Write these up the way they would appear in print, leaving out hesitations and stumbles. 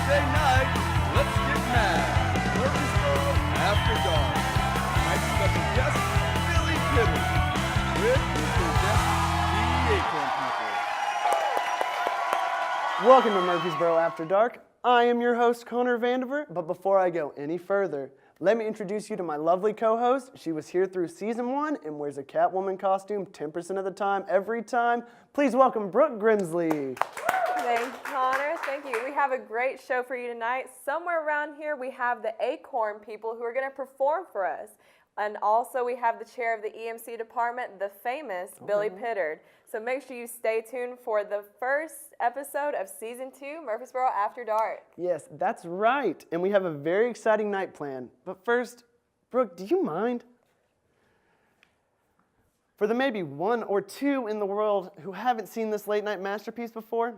Thursday night, let's get mad. Murfreesboro After Dark. Tonight's special guest, Billy Piddle, with his guest, the Acorn People. Welcome to Murfreesboro After Dark. I am your host, Connor Vandiver, but before I go any further, let me introduce you to my lovely co-host. She was here through season 1 and wears a Catwoman costume 10% of the time, every time. Please welcome Brooke Grimsley. Thank you, Connor. Thank you. We have a great show for you tonight. Somewhere around here, we have the Acorn People who are going to perform for us. And also, we have the chair of the EMC department, the famous Billy Piddard. So make sure you stay tuned for the first episode of Season 2, Murfreesboro After Dark. Yes, that's right. And we have a very exciting night planned. But first, Brooke, do you mind? For the maybe 1 or 2 in the world who haven't seen this late night masterpiece before,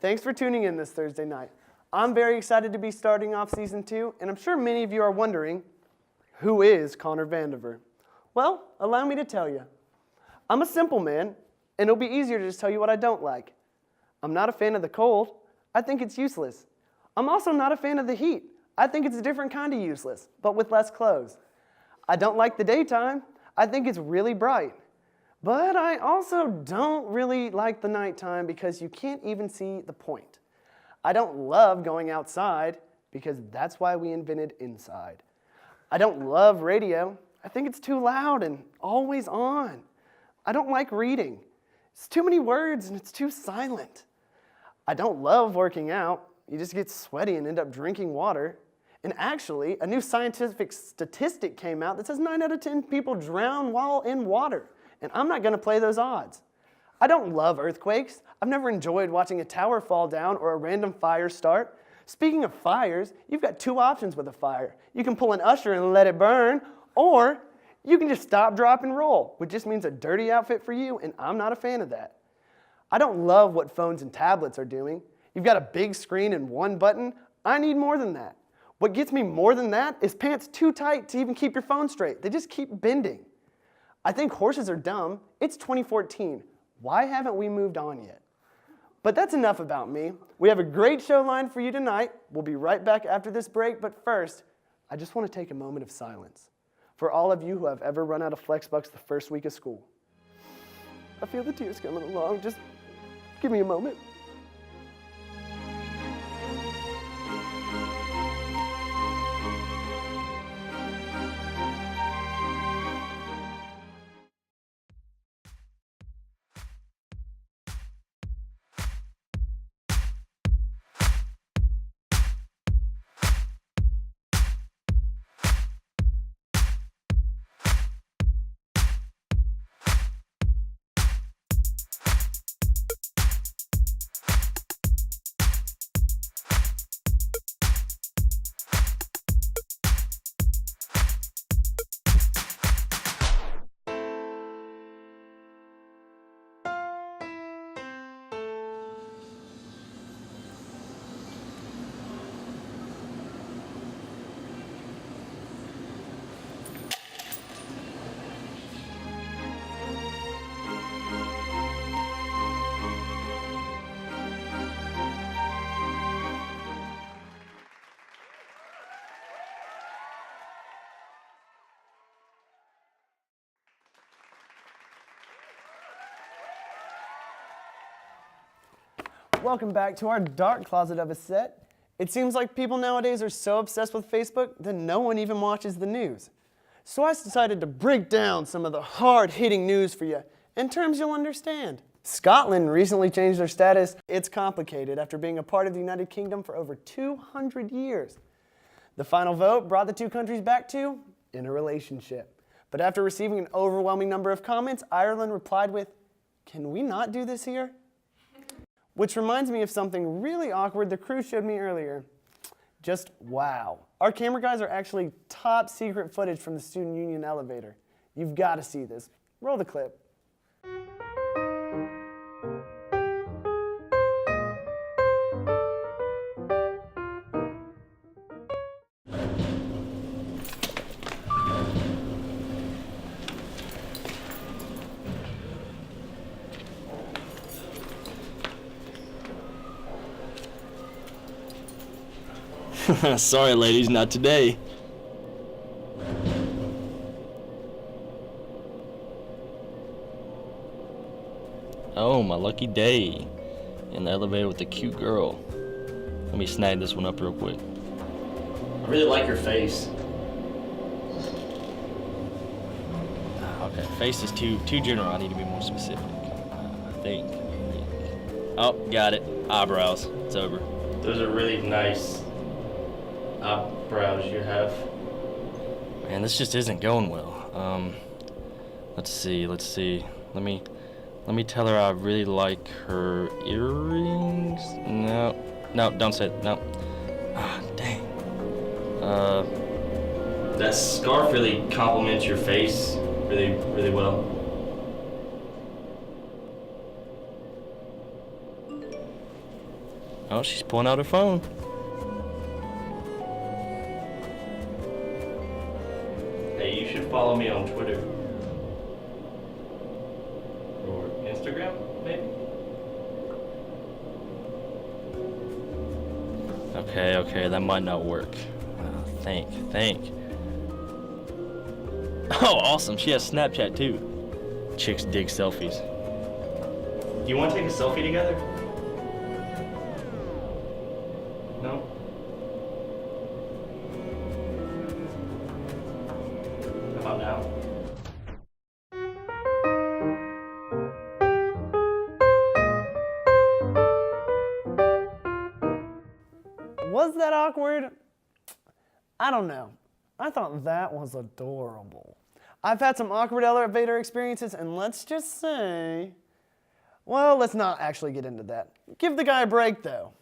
thanks for tuning in this Thursday night. I'm very excited to be starting off Season 2, and I'm sure many of you are wondering, who is Connor Vandiver? Well, allow me to tell you. I'm a simple man, and it'll be easier to just tell you what I don't like. I'm not a fan of the cold. I think it's useless. I'm also not a fan of the heat. I think it's a different kind of useless, but with less clothes. I don't like the daytime. I think it's really bright. But I also don't really like the nighttime because you can't even see the point. I don't love going outside because that's why we invented inside. I don't love radio. I think it's too loud and always on. I don't like reading. It's too many words and it's too silent. I don't love working out. You just get sweaty and end up drinking water. And actually, a new scientific statistic came out that says 9 out of 10 people drown while in water. And I'm not going to play those odds. I don't love earthquakes. I've never enjoyed watching a tower fall down or a random fire start. Speaking of fires, you've got 2 options with a fire. You can pull an usher and let it burn, or you can just stop, drop, and roll, which just means a dirty outfit for you, and I'm not a fan of that. I don't love what phones and tablets are doing. You've got a big screen and 1 button. I need more than that. What gets me more than that is pants too tight to even keep your phone straight. They just keep bending. I think horses are dumb. It's 2014. Why haven't we moved on yet? But that's enough about me. We have a great show lined for you tonight. We'll be right back after this break, but first, I just want to take a moment of silence for all of you who have ever run out of Flexbucks the first week of school. I feel the tears coming along. Just give me a moment. Welcome back to our dark closet of a set. It seems like people nowadays are so obsessed with Facebook that no one even watches the news. So I decided to break down some of the hard-hitting news for you in terms you'll understand. Scotland recently changed their status. It's complicated after being a part of the United Kingdom for over 200 years. The final vote brought the 2 countries back to in a relationship. But after receiving an overwhelming number of comments, Ireland replied with, "Can we not do this here?" Which reminds me of something really awkward the crew showed me earlier. Just wow. Our camera guys are actually top secret footage from the student union elevator. You've got to see this. Roll the clip. Sorry, ladies, not today. Oh, my lucky day. In the elevator with a cute girl. Let me snag this one up real quick. I really like her face. Okay, face is too general. I need to be more specific. I think. Oh, got it. Eyebrows. It's over. Those are really nice eyebrows you have. Man, this just isn't going well. Let's see. Let me tell her I really like her earrings. No, don't say it. No. Ah, dang. That scarf really complements your face really, really well. Oh, she's pulling out her phone. Hey, you should follow me on Twitter. Or Instagram, maybe? Okay, that might not work. Think. Oh, awesome, she has Snapchat too. Chicks dig selfies. Do you want to take a selfie together? No? How about now? Was that awkward? I don't know. I thought that was adorable. I've had some awkward elevator experiences, and let's just say, well, let's not actually get into that. Give the guy a break, though.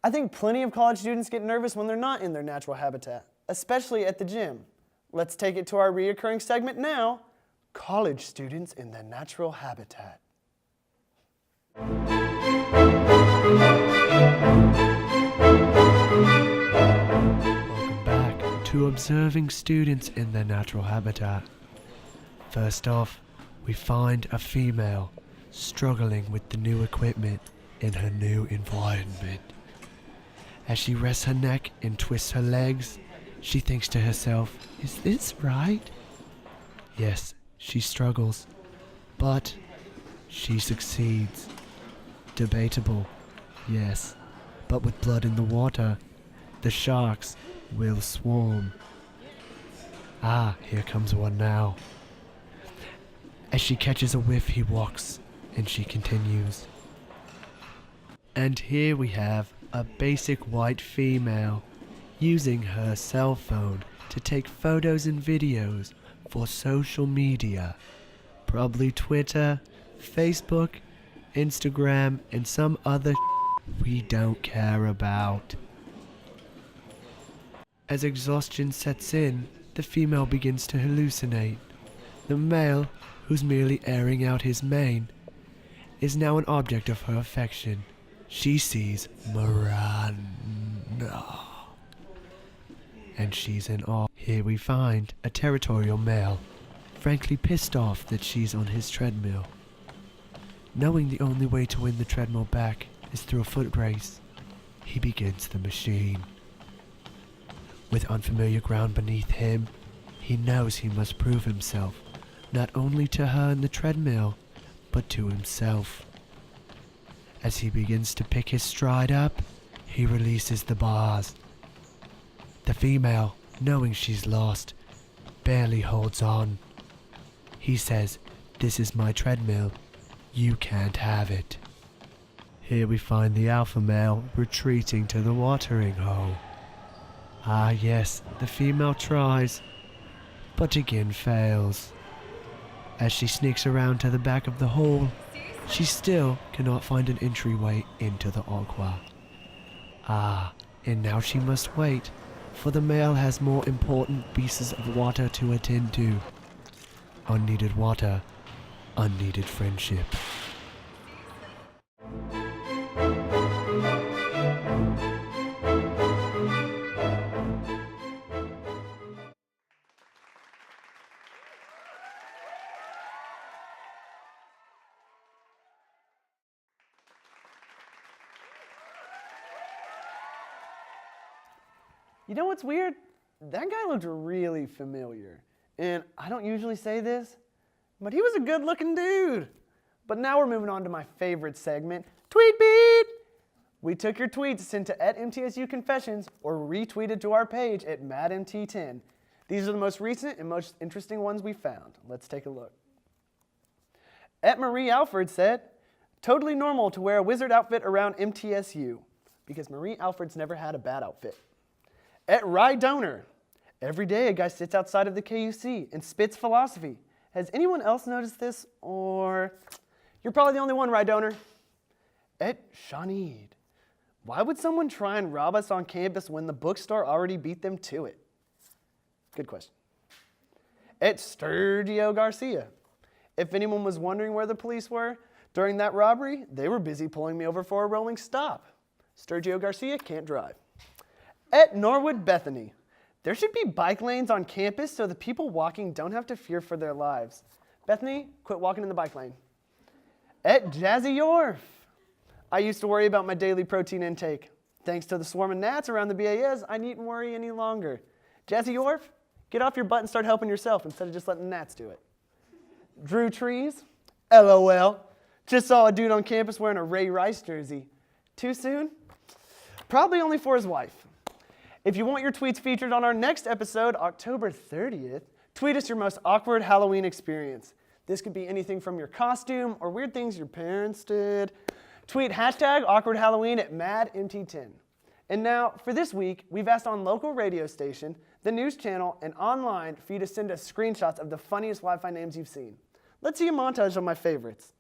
I think plenty of college students get nervous when they're not in their natural habitat, especially at the gym. Let's take it to our reoccurring segment now, college students in their natural habitat. Welcome back to observing students in their natural habitat. First off, we find a female struggling with the new equipment in her new environment. As she rests her neck and twists her legs, she thinks to herself, is this right? Yes, she struggles, but she succeeds. Debatable, yes, but with blood in the water, the sharks will swarm. Ah, here comes one now. As she catches a whiff, he walks, and she continues. And here we have a basic white female using her cell phone to take photos and videos for social media. Probably Twitter, Facebook, Instagram, and some other we don't care about. As exhaustion sets in, the female begins to hallucinate. The male, who's merely airing out his mane, is now an object of her affection. She sees Miranda, and she's in awe. Here we find a territorial male, frankly pissed off that she's on his treadmill. Knowing the only way to win the treadmill back is through a foot race, he begins the machine. With unfamiliar ground beneath him, he knows he must prove himself, not only to her in the treadmill, but to himself. As he begins to pick his stride up, he releases the bars. The female, knowing she's lost, barely holds on. He says, "This is my treadmill. You can't have it." Here we find the alpha male retreating to the watering hole. Ah yes, the female tries, but again fails. As she sneaks around to the back of the hole, she still cannot find an entryway into the aqua. Ah, and now she must wait, for the male has more important pieces of water to attend to. Unneeded water, unneeded friendship. You know what's weird? That guy looked really familiar. And I don't usually say this, but he was a good-looking dude. But now we're moving on to my favorite segment, Tweet Beat. We took your tweets sent to @MTSU Confessions or retweeted to our page at MadMT10. These are the most recent and most interesting ones we found. Let's take a look. @Marie Alford said, totally normal to wear a wizard outfit around MTSU, because Marie Alford's never had a bad outfit. @Rye Donor, every day a guy sits outside of the KUC and spits philosophy. Has anyone else noticed this? Or, you're probably the only one, Rye Donor. @Shawnee, why would someone try and rob us on campus when the bookstore already beat them to it? Good question. @Sturgio Garcia, if anyone was wondering where the police were during that robbery, they were busy pulling me over for a rolling stop. Sturgio Garcia can't drive. @Norwood Bethany, there should be bike lanes on campus so the people walking don't have to fear for their lives. Bethany, quit walking in the bike lane. @Jazzy Yorf, I used to worry about my daily protein intake. Thanks to the swarm of gnats around the BAS, I needn't worry any longer. Jazzy Yorf, get off your butt and start helping yourself instead of just letting the gnats do it. Drew Trees, LOL, just saw a dude on campus wearing a Ray Rice jersey. Too soon? Probably only for his wife. If you want your tweets featured on our next episode, October 30th, tweet us your most awkward Halloween experience. This could be anything from your costume or weird things your parents did. Tweet #AwkwardHalloween at MadMT10. And now, for this week, we've asked on local radio station, the news channel, and online for you to send us screenshots of the funniest Wi-Fi names you've seen. Let's see a montage of my favorites.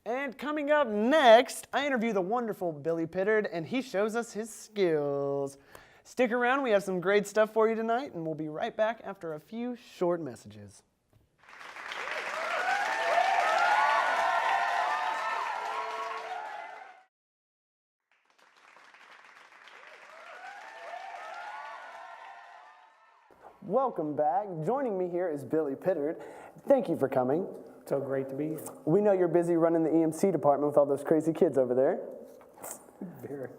And coming up next, I interview the wonderful Billy Pittard, and he shows us his skills. Stick around, we have some great stuff for you tonight, and we'll be right back after a few short messages. Welcome back. Joining me here is Billy Pittard. Thank you for coming. So great to be here. We know you're busy running the EMC department with all those crazy kids over there. Very.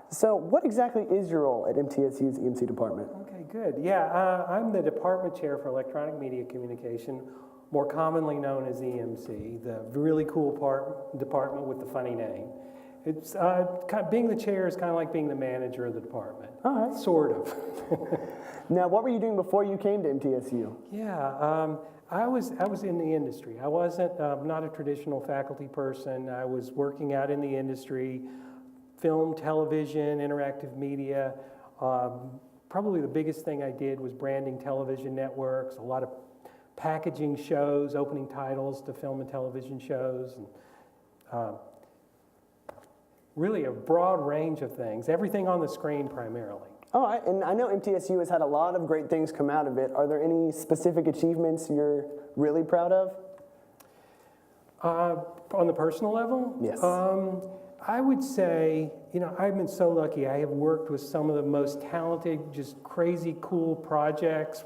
So what exactly is your role at MTSU's EMC department? Okay, good. Yeah, I'm the department chair for electronic media communication, more commonly known as EMC, the really cool department with the funny name. It's being the chair is kind of like being the manager of the department. All right. Sort of. Now, what were you doing before you came to MTSU? Yeah, I was in the industry. I wasn't not a traditional faculty person. I was working out in the industry, film, television, interactive media. Probably the biggest thing I did was branding television networks, a lot of packaging shows, opening titles to film and television shows, and really a broad range of things, everything on the screen primarily. All right, and I know MTSU has had a lot of great things come out of it. Are there any specific achievements you're really proud of? On the personal level? Yes. I would say, I've been so lucky. I have worked with some of the most talented, just crazy cool projects,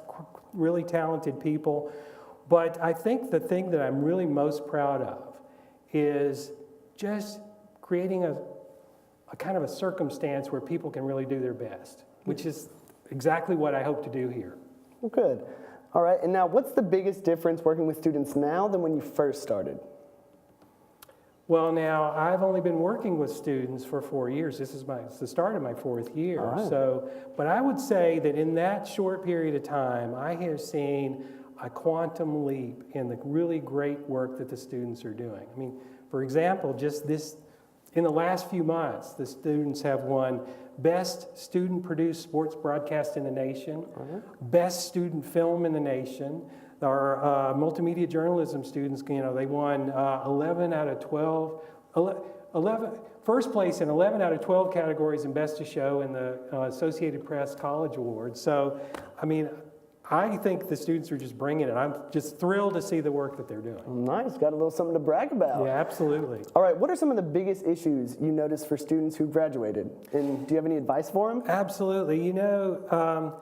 really talented people. But I think the thing that I'm really most proud of is just creating a kind of a circumstance where people can really do their best, which is exactly what I hope to do here. Well, good. All right, and now what's the biggest difference working with students now than when you first started? Well, now, I've only been working with students for 4 years. This is the start of my 4th year. All right. But I would say that in that short period of time, I have seen a quantum leap in the really great work that the students are doing. I mean, for example, just this, in the last few months, the students have won Best Student-Produced Sports Broadcast in the Nation, Best Student Film in the Nation. Our multimedia journalism students, they won 11 out of 12, 11, first place in 11 out of 12 categories in Best of Show in the Associated Press College Awards. So, I mean, I think the students are just bringing it. I'm just thrilled to see the work that they're doing. Nice, got a little something to brag about. Yeah, absolutely. All right, what are some of the biggest issues you notice for students who graduated? And do you have any advice for them? Absolutely. You know,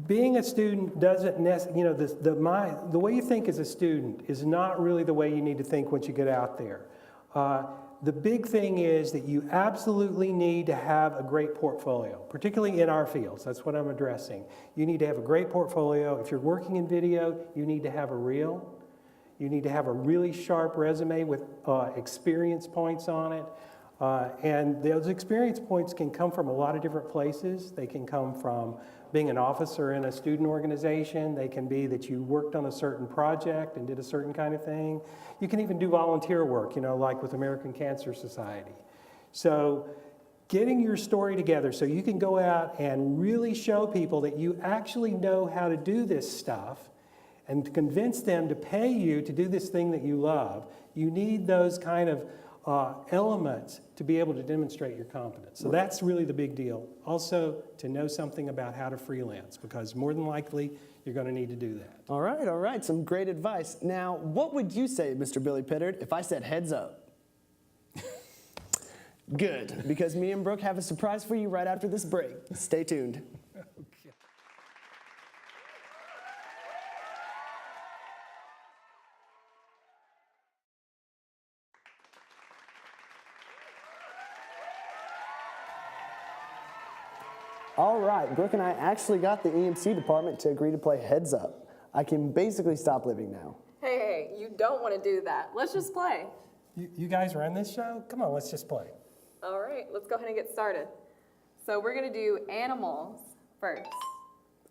being a student doesn't necessarily, you know, the way you think as a student is not really the way you need to think once you get out there. The big thing is that you absolutely need to have a great portfolio, particularly in our fields. That's what I'm addressing. You need to have a great portfolio. If you're working in video, you need to have a reel. You need to have a really sharp resume with experience points on it. And those experience points can come from a lot of different places. They can come from being an officer in a student organization. They can be that you worked on a certain project and did a certain kind of thing. You can even do volunteer work, you know, like with American Cancer Society. So getting your story together so you can go out and really show people that you actually know how to do this stuff and to convince them to pay you to do this thing that you love, you need those kind of elements to be able to demonstrate your competence. So that's really the big deal. Also, to know something about how to freelance, because more than likely, you're going to need to do that. All right, some great advice. Now, what would you say, Mr. Billy Pittard, if I said heads up? Good, because me and Brooke have a surprise for you right after this break. Stay tuned. All right, Brooke and I actually got the EMC department to agree to play heads up. I can basically stop living now. Hey, you don't want to do that. Let's just play. You guys run this show? Come on, let's just play. All right, let's go ahead and get started. So we're going to do animals first.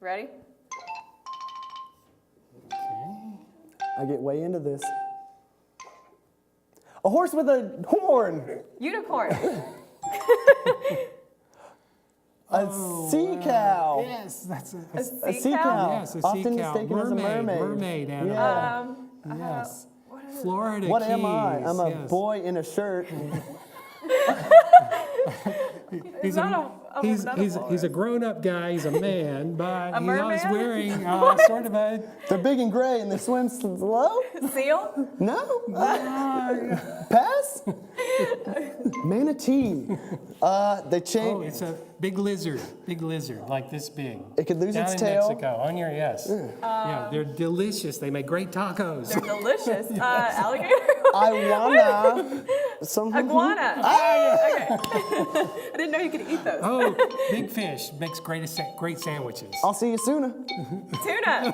Ready? I get way into this. A horse with a horn. Unicorn. A sea cow. Yes, that's A sea cow. Yes, a sea Often cow. mistaken as a mermaid. Mermaid animal. Yeah. Yes. Florida What Keys. am I? I'm a yes. boy in a shirt. He's a grown-up guy. He's a man, but A he's always merman? wearing sort of a. They're big and gray and they swim slow? Seal. No? Pass? Manatee. They change. Oh, it's a big lizard, like this big. It could lose Down its in tail. Mexico, on your yes. Yeah, they're delicious. They make great tacos. They're delicious. Alligator. Iguana. Iguana. Okay. I didn't know you could eat those. Oh, big fish makes great sandwiches. I'll see you sooner. Tuna.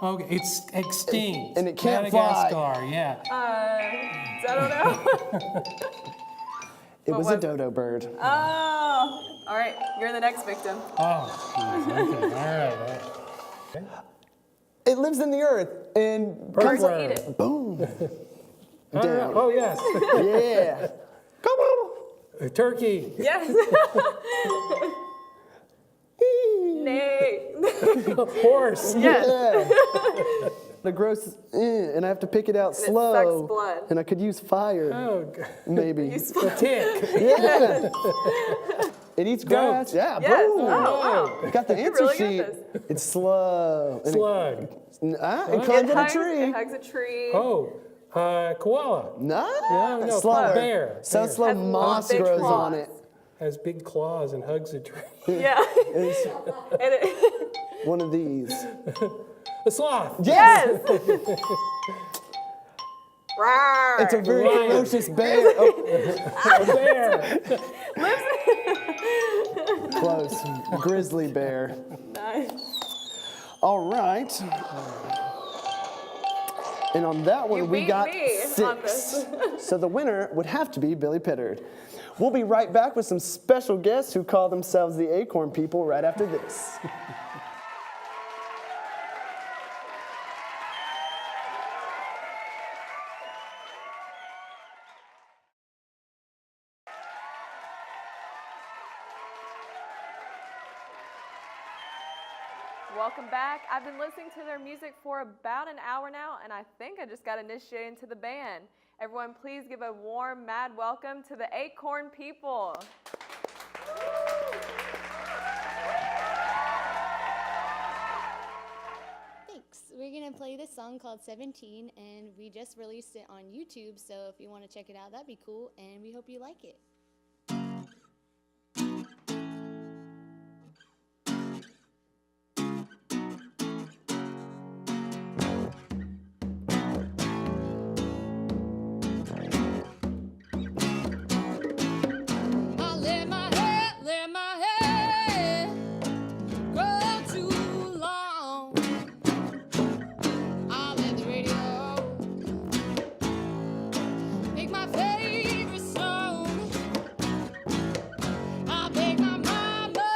Okay, it's extinct. And it can't fly. Madagascar, yeah. I don't know. It What was a was it? dodo bird. Oh. All right, you're the next victim. Oh, geez, okay, all right. It lives in the earth and Birds comes eat it. boom. I don't know. Down. Oh, yes. Yeah. Come on. Turkey. Yes. Nay. Horse. Yes. Yeah. The gross, and I have to pick it out slow. sucks blood. And I could use fire, Oh, God. maybe. A tick. Yeah. It eats grass. Goat. Yeah, Yes. boom. Oh, wow. Got the You're answer really sheet. good at this. It's slow. And Slug. it climbs in a tree. It hugs a tree. Oh, koala. No, No, slower. bear. So Bear. slow, Has moss big grows claws. on it. Has big claws and hugs a tree. Yeah. It's And it, one of these. A sloth. yes. Rawr. It's a very Lion. ferocious bear. Oh, A bear. close. Grizzly bear. Nice. All right. And on that one, You we beat got me on 6. So the winner would have to be Billy Pittard. We'll be right back with some special guests who call themselves the Acorn People right after this. Welcome back. I've been listening to their music for about an hour now, and I think I just got initiated into the band. Everyone, please give a warm, mad welcome to the Acorn People. song called 17, and we just released it on YouTube, so if you want to check it out, that'd be cool, and we hope you like it. Let my hair grow too long. I'll let the radio make my favorite song. I'll beg my mama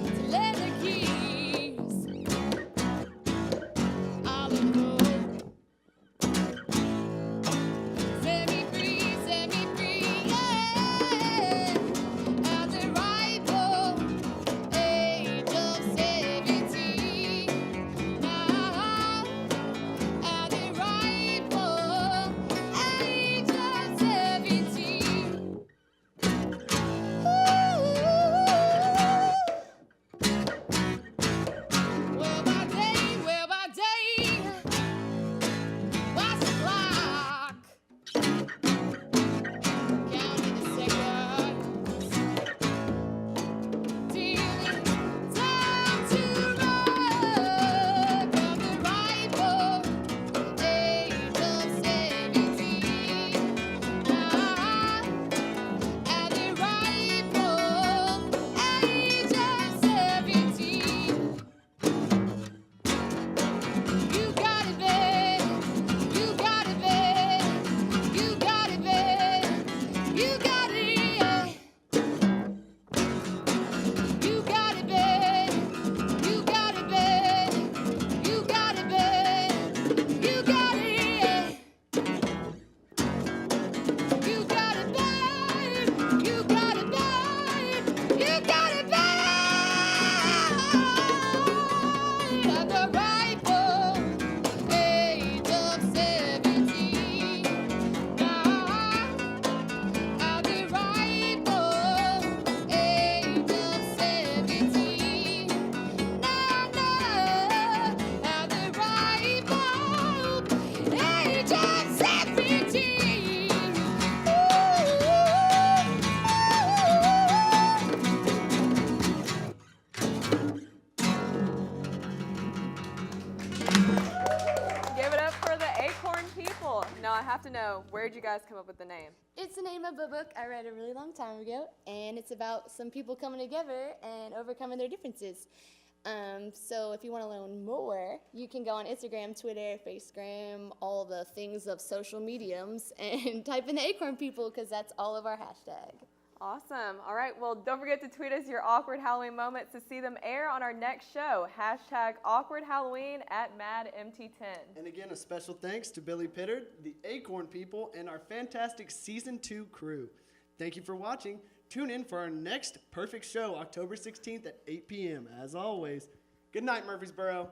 to let the keys. I'll let go. Set me free, yeah. At the ripe old age of 17. Now, at the ripe old age of 17. Well, by day, watch the clock. Counting the seconds till it's time to run from the ripe old age of 17. Now, at the ripe old age of 17. You got it, babe. You got it, babe. You got it, babe. You got it, yeah. You got it, babe. You got it, babe. You got it, babe. You got it, yeah. You got it, babe. You got it, babe. You got it, babe. At the ripe old age of 17. Now, at the ripe old age of 17. Now, at the ripe old age of 17. Give it up for the Acorn people. Now I have to know, where'd you guys come up with the name? It's the name of a book I read a really long time ago, and it's about some people coming together and overcoming their differences. So if you want to learn more, you can go on Instagram, Twitter, Facegram, all the things of social mediums, and type in the Acorn people, because that's all of our hashtag. Awesome. All right. Well, don't forget to tweet us your awkward Halloween moments to see them air on our next show. Hashtag awkward Halloween at MadMT10. And again, a special thanks to Billy Pittard, the Acorn people, and our fantastic Season 2 crew. Thank you for watching. Tune in for our next Perfect Show, October 16th at 8 p.m. As always, good night, Murfreesboro.